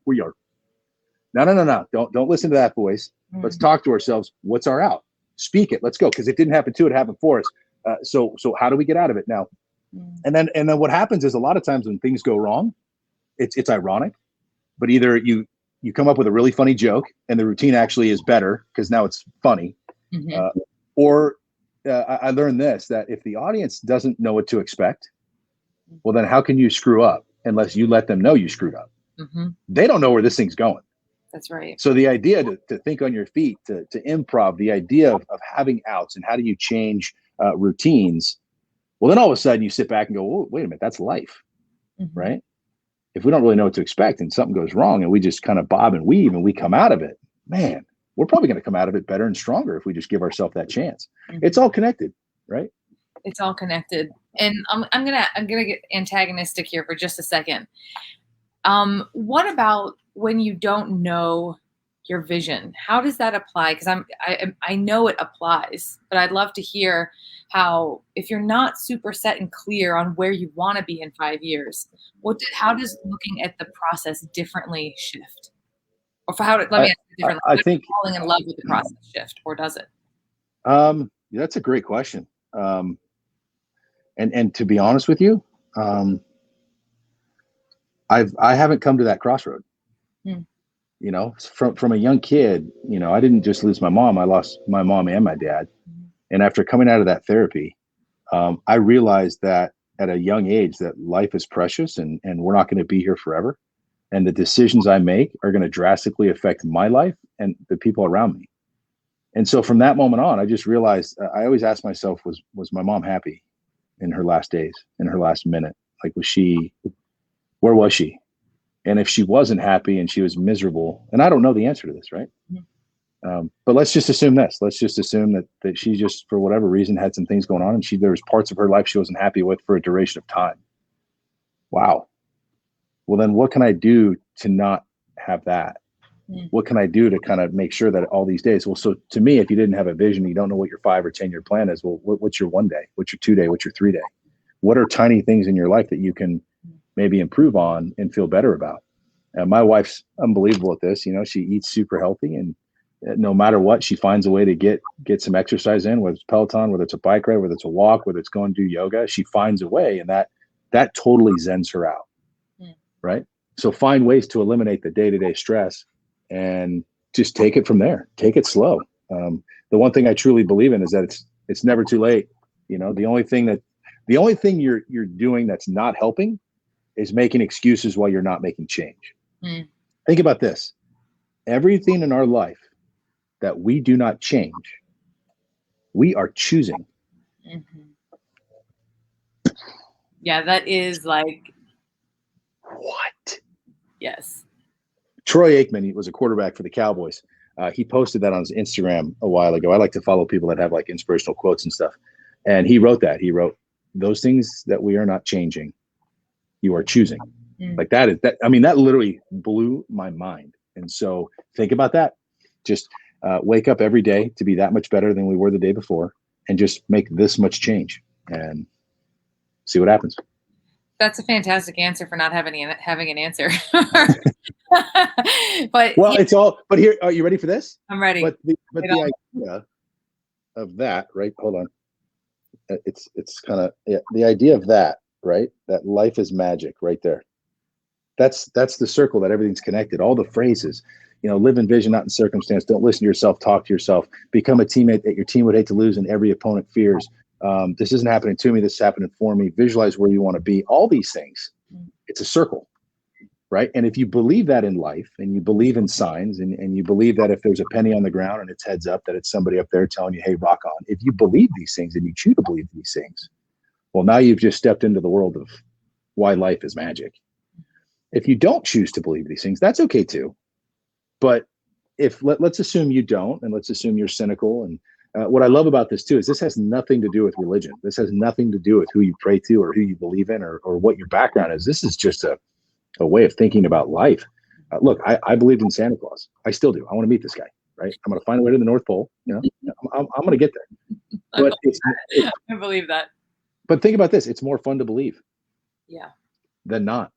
we are. No. Don't listen to that voice. Let's talk to ourselves. What's our out? Speak it. Let's go. Because it didn't happen to it happened for us. So how do we get out of it now? And then what happens is a lot of times when things go wrong, it's ironic, but either you come up with a really funny joke and the routine actually is better because now it's funny, or I learned this, that if the audience doesn't know what to expect, well, then how can you screw up unless you let them know you screwed up? They don't know where this thing's going. That's right. So the idea to think on your feet, to improv, the idea of having outs and how do you change routines, well, then all of a sudden you sit back and go, oh, wait a minute, that's life, right? If we don't really know what to expect and something goes wrong and we just kind of bob and weave and we come out of it, man, we're probably going to come out of it better and stronger if we just give ourselves that chance. It's all connected, right? It's all connected. And I'm gonna get antagonistic here for just a second. What about when you don't know your vision? How does that apply? Because I know it applies, but I'd love to hear how, if you're not super set and clear on where you want to be in 5 years, how does looking at the process differently shift? Or let me ask it differently. I think falling in love with the process shift, or does it? That's a great question. And to be honest with you, I haven't come to that crossroad. From a young kid, I didn't just lose my mom. I lost my mom and my dad. And after coming out of that therapy, I realized that at a young age that life is precious and we're not going to be here forever. And the decisions I make are going to drastically affect my life and the people around me. And so from that moment on, I just realized, I always asked myself, was my mom happy in her last days, in her last minute? Like, where was she? And if she wasn't happy and she was miserable, and I don't know the answer to this, right? But let's just assume this. Let's just assume that she just, for whatever reason, had some things going on, and there was parts of her life she wasn't happy with for a duration of time. Wow. Well, then what can I do to not have that? What can I do to kind of make sure that all these days? Well, so to me, if you didn't have a vision, you don't know what your 5 or 10 year plan is. Well, what's your 1 day? What's your 2 day? What's your 3 day? What are tiny things in your life that you can maybe improve on and feel better about? My wife's unbelievable at this. She eats super healthy, and no matter what, she finds a way to get some exercise in, whether it's Peloton, whether it's a bike ride, whether it's a walk, whether it's going to do yoga. She finds a way, and that totally zens her out. right? So find ways to eliminate the day-to-day stress and just take it from there. Take it slow. The one thing I truly believe in is that it's never too late. You know, the only thing you're doing that's not helping is making excuses while you're not making change. Mm. Think about this. Everything in our life that we do not change, we are choosing. Mm-hmm. Yeah, that is like, what? Yes. Troy Aikman was a quarterback for the Cowboys. He posted that on his Instagram a while ago. I like to follow people that have like inspirational quotes and stuff. And he wrote that. He wrote, those things that we are not changing, you are choosing. Like that. I mean, that literally blew my mind. And so think about that. Just wake up every day to be that much better than we were the day before and just make this much change and see what happens. That's a fantastic answer for not having an answer. But well, it's all. But here, are you ready for this? I'm ready. But the idea of that, right? Hold on. It's kind of the idea of that, right? That life is magic, right there. That's the circle that everything's connected. All the phrases, you know, live in vision, not in circumstance. Don't listen to yourself. Talk to yourself. Become a teammate that your team would hate to lose and every opponent fears. This isn't happening to me. This is happening for me. Visualize where you want to be. All these things. It's a circle, right? And if you believe that in life and you believe in signs and you believe that if there's a penny on the ground and it's heads up, that it's somebody up there telling you, hey, rock on. If you believe these things and you choose to believe these things, well, now you've just stepped into the world of why life is magic. If you don't choose to believe these things, that's okay too. But if let's assume you don't, and let's assume you're cynical. And what I love about this too is this has nothing to do with religion. This has nothing to do with who you pray to or who you believe in or what your background is. This is just a way of thinking about life. Look, I believed in Santa Claus. I still do. I want to meet this guy, right? I'm going to find a way to the North Pole. You know, I'm going to get there. But I believe that. But think about this. It's more fun to believe than not,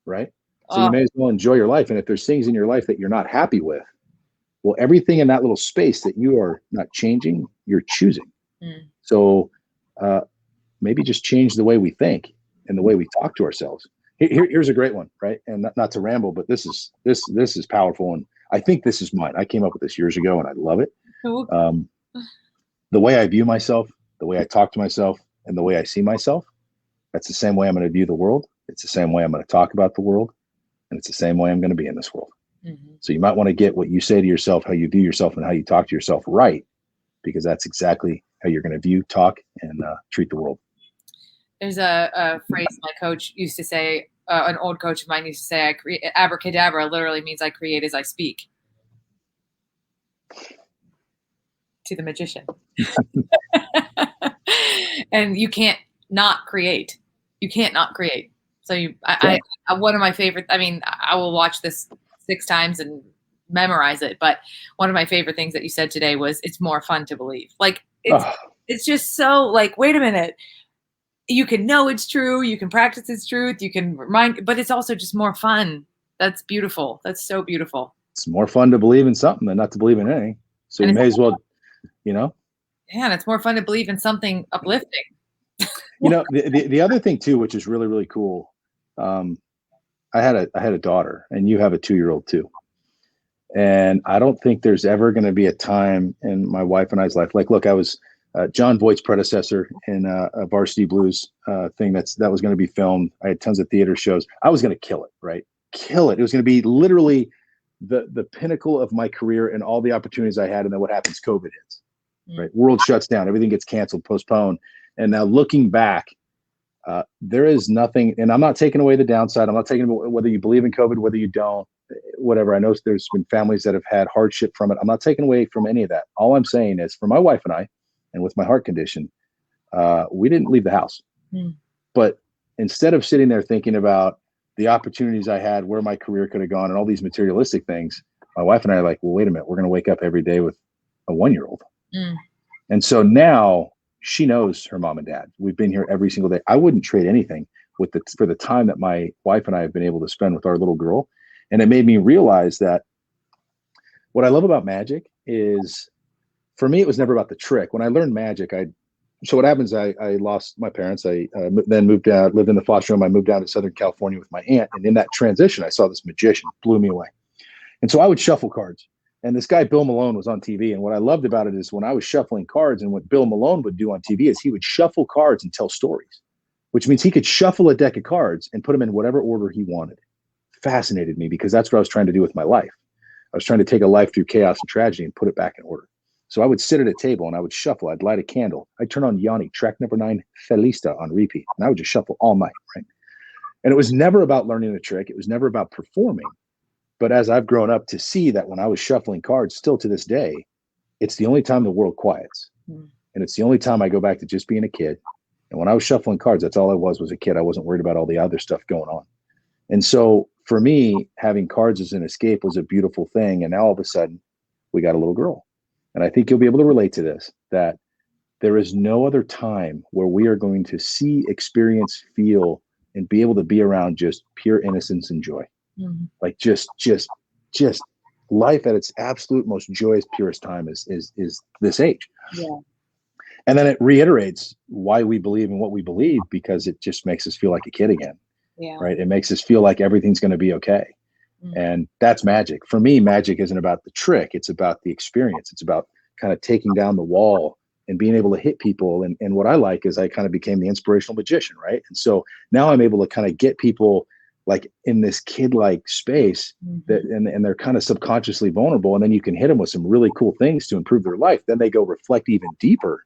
right? So you may as well enjoy your life. And if there's things in your life that you're not happy with, well, everything in that little space that you are not changing, you're choosing. So maybe just change the way we think and the way we talk to ourselves. Here's a great one, right? And not to ramble, but this is powerful. And I think this is mine. I came up with this years ago and I love it. The way I view myself, the way I talk to myself, and the way I see myself, that's the same way I'm going to view the world. It's the same way I'm going to talk about the world. And it's the same way I'm going to be in this world. So you might want to get what you say to yourself, how you view yourself, and how you talk to yourself right, because that's exactly how you're going to view, talk, and treat the world. There's a phrase my coach used to say, an old coach of mine used to say, abracadabra literally means I create as I speak. To the magician. And you can't not create. You can't not create. So I one of my favorite, I mean, I will watch this 6 times and memorize it. But one of my favorite things that you said today was it's more fun to believe. Like it's just so like, wait a minute. You can know it's true. You can practice its truth. You can remind, but it's also just more fun. That's beautiful. That's so beautiful. It's more fun to believe in something than not to believe in anything. So you may as well, you know. Yeah, and it's more fun to believe in something uplifting. You know, the other thing too, which is really, really cool. I had a daughter, and you have a 2-year-old too. And I don't think there's ever going to be a time in my wife and I's life. Like, look, I was John Voight's predecessor in a Varsity Blues thing that was going to be filmed. I had tons of theater shows. I was going to kill it, right? Kill it. It was going to be literally the pinnacle of my career and all the opportunities I had. And then what happens? COVID hits, right? World shuts down. Everything gets canceled, postponed. And now looking back, there is nothing, and I'm not taking away the downside. I'm not taking away whether you believe in COVID, whether you don't, whatever. I know there's been families that have had hardship from it. I'm not taking away from any of that. All I'm saying is, for my wife and I, and with my heart condition, we didn't leave the house. But instead of sitting there thinking about the opportunities I had, where my career could have gone, and all these materialistic things, my wife and I are like, well, wait a minute, we're going to wake up every day with a 1-year-old. And so now she knows her mom and dad. We've been here every single day. I wouldn't trade anything for the time that my wife and I have been able to spend with our little girl. And it made me realize that what I love about magic is, for me, it was never about the trick. When I learned magic, So what happens, I lost my parents. I then moved out, lived in the foster home. I moved down to Southern California with my aunt. And in that transition, I saw this magician, blew me away. And so I would shuffle cards. And this guy, Bill Malone, was on TV. And what I loved about it is when I was shuffling cards, and what Bill Malone would do on TV is he would shuffle cards and tell stories, which means he could shuffle a deck of cards and put them in whatever order he wanted. Fascinated me because that's what I was trying to do with my life. I was trying to take a life through chaos and tragedy and put it back in order. So I would sit at a table and I would shuffle. I'd light a candle. I'd turn on Yanni, track number 9, Felista on repeat. And I would just shuffle all night, right? And it was never about learning a trick. It was never about performing. But as I've grown up to see that when I was shuffling cards, still to this day, it's the only time the world quiets. And it's the only time I go back to just being a kid. And when I was shuffling cards, that's all I was a kid. I wasn't worried about all the other stuff going on. And so for me, having cards as an escape was a beautiful thing. And now all of a sudden, we got a little girl. And I think you'll be able to relate to this, that there is no other time where we are going to see, experience, feel, and be able to be around just pure innocence and joy. Like just life at its absolute most joyous, purest time is this age. Yeah. And then it reiterates why we believe in what we believe, because it just makes us feel like a kid again. Yeah. Right. It makes us feel like everything's going to be okay. And that's magic. For me, magic isn't about the trick. It's about the experience. It's about kind of taking down the wall and being able to hit people. And what I like is I kind of became the inspirational magician. Right. And so now I'm able to kind of get people like in this kid-like space that, and they're kind of subconsciously vulnerable. And then you can hit them with some really cool things to improve their life. Then they go reflect even deeper.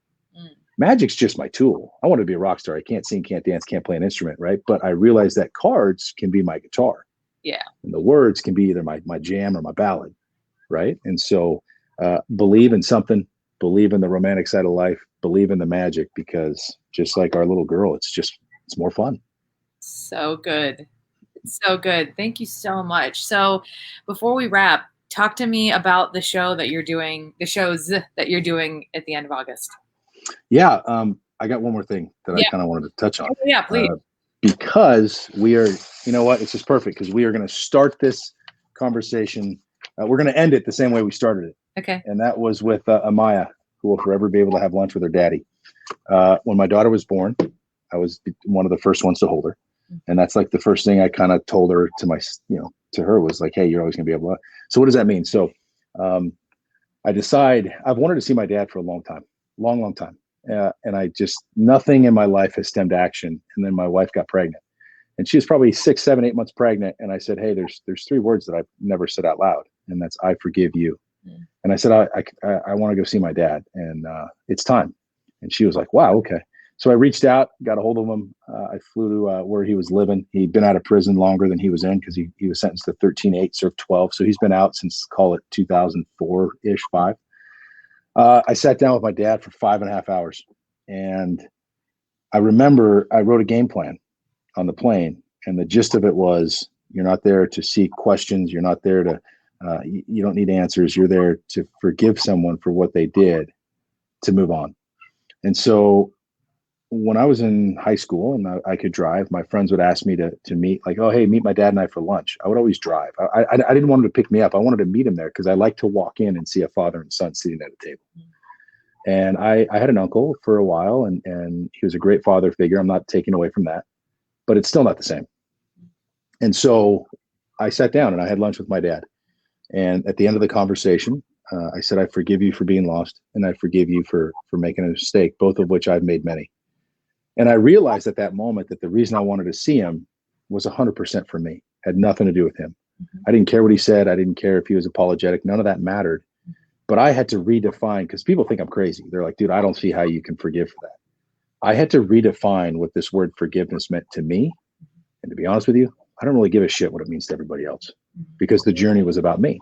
Magic's just my tool. I want to be a rock star. I can't sing, can't dance, can't play an instrument. Right. But I realize that cards can be my guitar. Yeah. And the words can be either my jam or my ballad. Right. And so believe in something, believe in the romantic side of life, believe in the magic, because just like our little girl, it's more fun. So good. So good. Thank you so much. So before we wrap, talk to me about the shows that you're doing at the end of August. Yeah. I got one more thing that I kind of wanted to touch on. Oh, yeah, please. Because we are, you know what, it's just perfect because we are going to start this conversation. We're going to end it the same way we started it. Okay. And that was with Amaya, who will forever be able to have lunch with her daddy. When my daughter was born, I was one of the first ones to hold her. And that's like the first thing I kind of told her to her was like, hey, you're always going to be able to. So what does that mean? So I've wanted to see my dad for a long time, long time. And I just, nothing in my life has stemmed action. And then my wife got pregnant and she was probably 6, 7, 8 months pregnant. And I said, hey, there's 3 words that I've never said out loud. And that's, I forgive you. And I said, I want to go see my dad and it's time. And she was like, wow, okay. So I reached out, got a hold of him. I flew to where he was living. He'd been out of prison longer than he was in because he was sentenced to 13-8, served 12. So he's been out since, call it 2004-ish, 5. I sat down with my dad for 5.5 hours. And I remember I wrote a game plan on the plane. And the gist of it was, you're not there to seek questions. You're not there to, you don't need answers. You're there to forgive someone for what they did, to move on. And so when I was in high school and I could drive, my friends would ask me to meet, like, oh, hey, meet my dad and I for lunch. I would always drive. I didn't want him to pick me up. I wanted to meet him there because I like to walk in and see a father and son sitting at a table. And I had an uncle for a while and he was a great father figure. I'm not taking away from that, but it's still not the same. And so I sat down and I had lunch with my dad. And at the end of the conversation, I said, I forgive you for being lost and I forgive you for making a mistake, both of which I've made many. And I realized at that moment that the reason I wanted to see him was 100% for me, had nothing to do with him. I didn't care what he said. I didn't care if he was apologetic. None of that mattered. But I had to redefine, because people think I'm crazy. They're like, dude, I don't see how you can forgive for that. I had to redefine what this word forgiveness meant to me. And to be honest with you, I don't really give a shit what it means to everybody else because the journey was about me.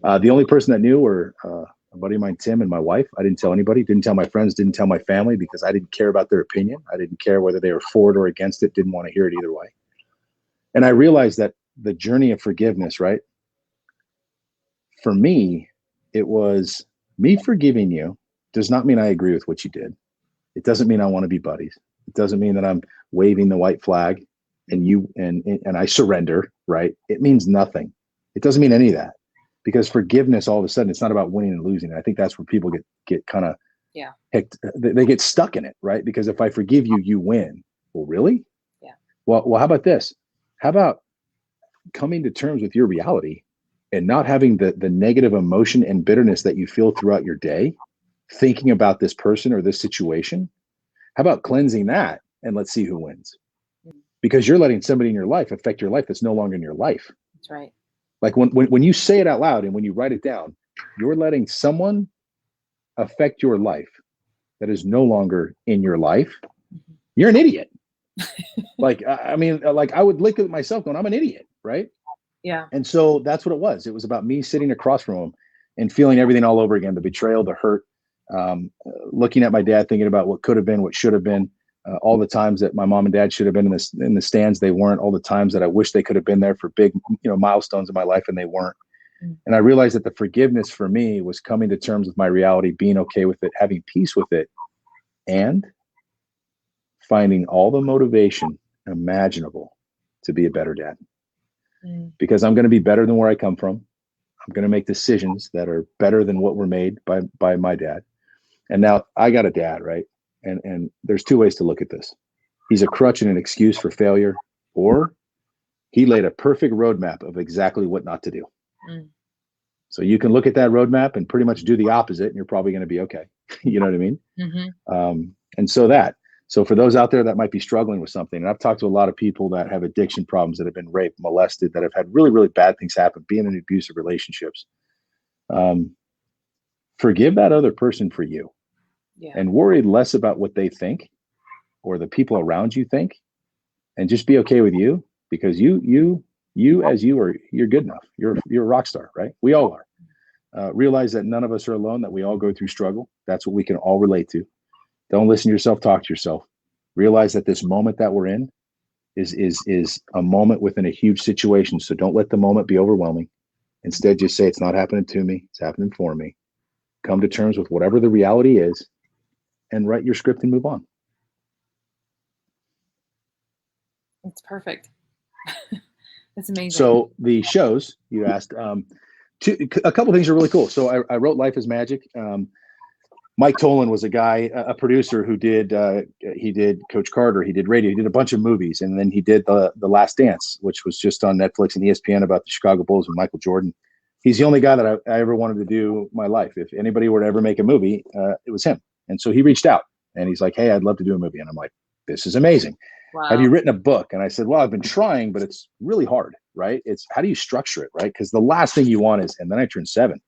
The only person that knew were a buddy of mine, Tim, and my wife. I didn't tell anybody, didn't tell my friends, didn't tell my family because I didn't care about their opinion. I didn't care whether they were for it or against it, didn't want to hear it either way. And I realized that the journey of forgiveness, right? For me, it was me forgiving you does not mean I agree with what you did. It doesn't mean I want to be buddies. It doesn't mean that I'm waving the white flag and you and I surrender, right? It means nothing. It doesn't mean any of that. Because forgiveness, all of a sudden, it's not about winning and losing. And I think that's where people get kind of Yeah. They get stuck in it, right? Because if I forgive you, you win. Well, really? Yeah. Well, how about this? How about coming to terms with your reality and not having the negative emotion and bitterness that you feel throughout your day, thinking about this person or this situation? How about cleansing that and let's see who wins? Because you're letting somebody in your life affect your life that's no longer in your life. That's right. Like when you say it out loud and when you write it down, you're letting someone affect your life that is no longer in your life. You're an idiot. Like, I mean, like I would look at myself going, I'm an idiot, right? Yeah. And so that's what it was. It was about me sitting across from him and feeling everything all over again, the betrayal, the hurt, looking at my dad, thinking about what could have been, what should have been, all the times that my mom and dad should have been in the stands, they weren't, all the times that I wish they could have been there for big, milestones in my life and they weren't. And I realized that the forgiveness for me was coming to terms with my reality, being okay with it, having peace with it, and finding all the motivation imaginable to be a better dad. Because I'm going to be better than where I come from. I'm going to make decisions that are better than what were made by my dad. And now I got a dad, right? And there's two ways to look at this. He's a crutch and an excuse for failure, or he laid a perfect roadmap of exactly what not to do. So you can look at that roadmap and pretty much do the opposite, and you're probably going to be okay. You know what I mean? And so for those out there that might be struggling with something, and I've talked to a lot of people that have addiction problems, that have been raped, molested, that have had really, really bad things happen, being in abusive relationships. Forgive that other person for you, and worry less about what they think or the people around you think, and just be okay with you, because you as you are, you're good enough. You're a rock star, right? We all are. Realize that none of us are alone, that we all go through struggle. That's what we can all relate to. Don't listen to yourself, talk to yourself. Realize that this moment that we're in is a moment within a huge situation. So don't let the moment be overwhelming. Instead, just say, it's not happening to me, it's happening for me. Come to terms with whatever the reality is and write your script and move on. It's perfect. That's amazing. So the shows you asked, a couple of things are really cool. So I wrote Life is Magic. Mike Tolan was a guy, a producer who he did Coach Carter, he did radio, he did a bunch of movies, and then he did the Last Dance, which was just on Netflix and ESPN about the Chicago Bulls and Michael Jordan. He's the only guy that I ever wanted to do my life. If anybody were to ever make a movie, it was him. And so he reached out and he's like, hey, I'd love to do a movie. And I'm like, this is amazing. Wow. Have you written a book? And I said, well, I've been trying, but it's really hard, right? It's how do you structure it, right? Because the last thing you want is, and then I turned 7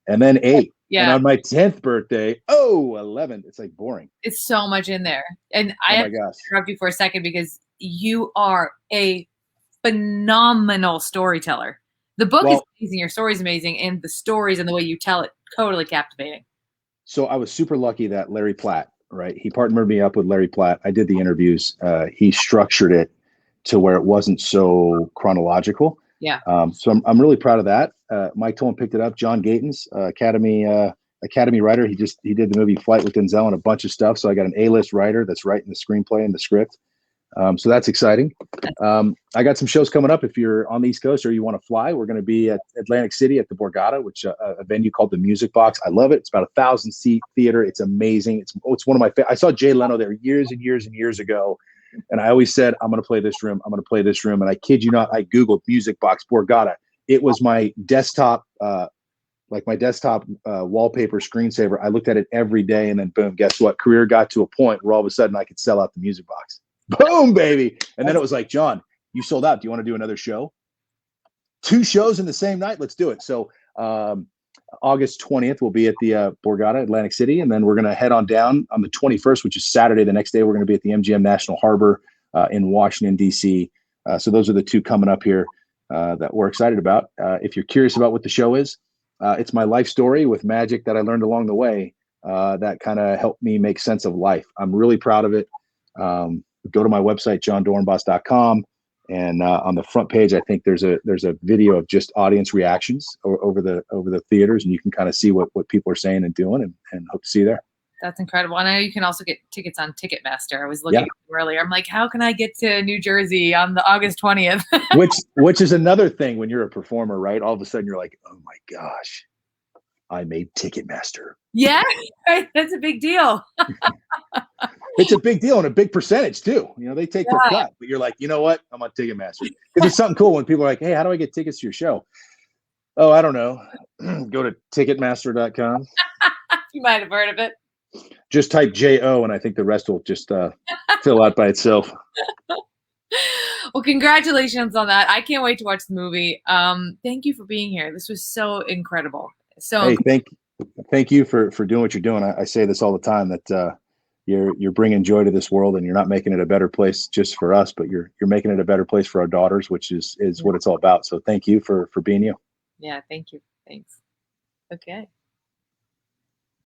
and then 8. Yeah. And on my 10th birthday, 11. It's like boring. It's so much in there. And I have to interrupt you for a second because you are a phenomenal storyteller. The book is amazing. Your story is amazing. And the stories and the way you tell it, totally captivating. So I was super lucky that Larry Platt, right? He partnered me up with Larry Platt. I did the interviews. He structured it to where it wasn't so chronological. Yeah. So I'm really proud of that. Mike Tolan picked it up. John Gatins, Academy writer. He did the movie Flight with Denzel and a bunch of stuff. So I got an A-list writer that's writing the screenplay and the script. So that's exciting. I got some shows coming up. If you're on the East Coast or you want to fly, we're going to be at Atlantic City at the Borgata, which a venue called the Music Box. I love it. It's about 1,000-seat theater. It's amazing. It's one of my I saw Jay Leno there years and years and years ago. And I always said, I'm going to play this room. I'm going to play this room. And I kid you not, I Googled Music Box Borgata. It was my desktop, wallpaper screensaver. I looked at it every day, and then boom, guess what? Career got to a point where all of a sudden I could sell out the Music Box. Boom, baby. And then it was like, John, you sold out. Do you want to do another show? 2 shows in the same night? Let's do it. So August 20th, we'll be at the Borgata, Atlantic City. And then we're going to head on down on the 21st, which is Saturday. The next day, we're going to be at the MGM National Harbor in Washington, D.C. So those are the 2 coming up here that we're excited about. If you're curious about what the show is, it's my life story with magic that I learned along the way that kind of helped me make sense of life. I'm really proud of it. Go to my website, jondorenbos.com. And on the front page, I think there's a video of just audience reactions over the theaters, and you can kind of see what people are saying and doing, and hope to see you there. That's incredible. And I know you can also get tickets on Ticketmaster. I was looking at you earlier. I'm like, how can I get to New Jersey on the August 20th? which is another thing when you're a performer, right? All of a sudden you're like, oh my gosh, I made Ticketmaster. Yeah, right. That's a big deal. It's a big deal and a big percentage too. You know, they take their Yeah. cut, but you're like, you know what? I'm on Ticketmaster. Because it's something cool when people are like, hey, how do I get tickets to your show? Oh, I don't know. Go to Ticketmaster.com. You might have heard of it. Just type JO, and I think the rest will just fill out by itself. Well, congratulations on that. I can't wait to watch the movie. Thank you for being here. This was so incredible. Hey, thank you for doing what you're doing. I say this all the time, that you're bringing joy to this world, and you're not making it a better place just for us, but you're making it a better place for our daughters, which is what it's all about. So thank you for being you. Yeah, thank you. Thanks. Okay.